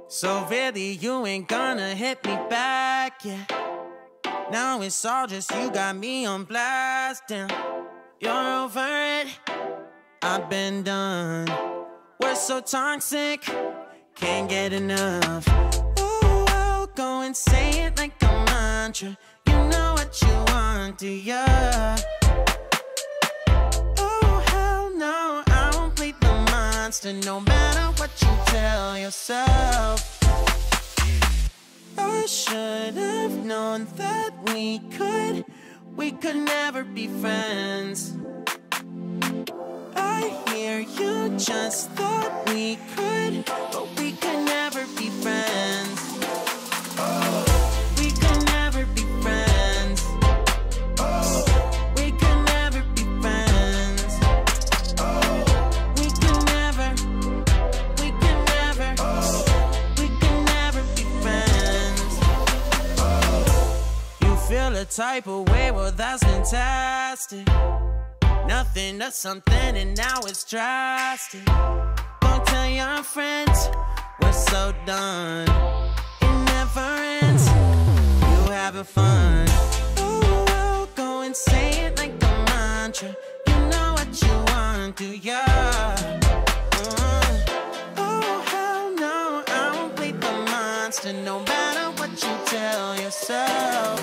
So really you ain't gonna hit me back, yeah. Now it's all just you got me on blast, damn. You're over it, I've been done. We're so toxic, can't get enough. Ooh, I'll go and say it like a mantra. You know what you want, do ya? Oh, hell no, I won't play the monster, no matter what you tell yourself. I should have known that we could never be friends. I hear you just thought we could, but we could never be friends. We could never be friends. We could never be friends. We could never, we could never, we could never be friends. You feel a type of way, well that's fantastic. Nothing to something and now it's drastic. Don't tell your friends, we're so done. It never ends, you having fun. Oh, I'll go and say it like a mantra. You know what you want, do ya? Oh, hell no, I won't play the monster, no matter what you tell yourself.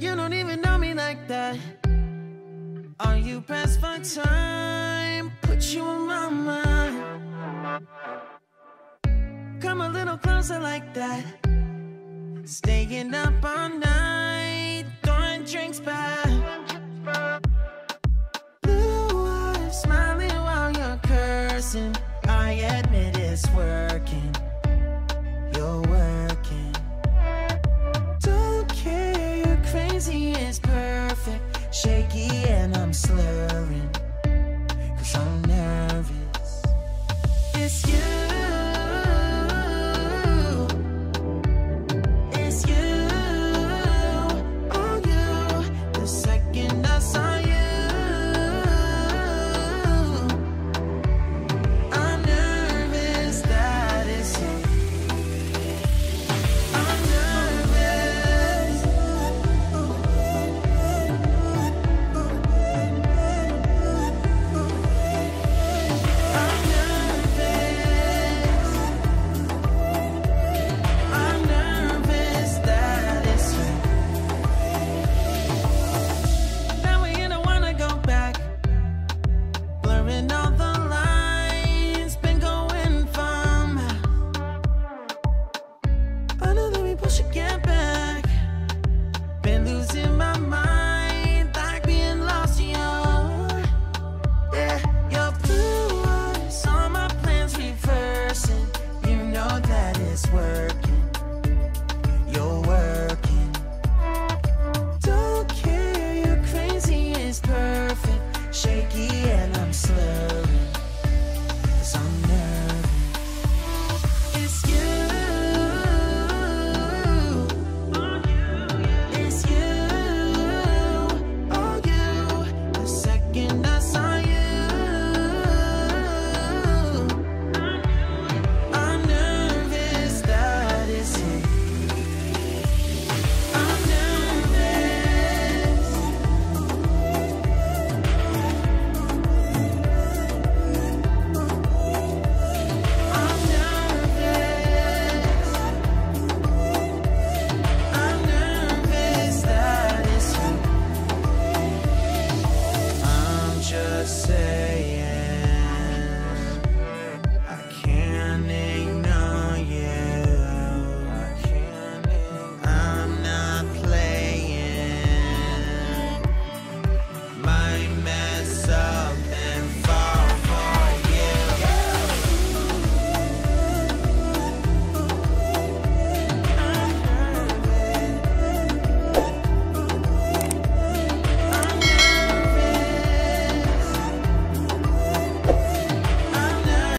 You don't even know me like that. Are you pressed for time? Put you on my mind. Come a little closer like that. Staying up all night.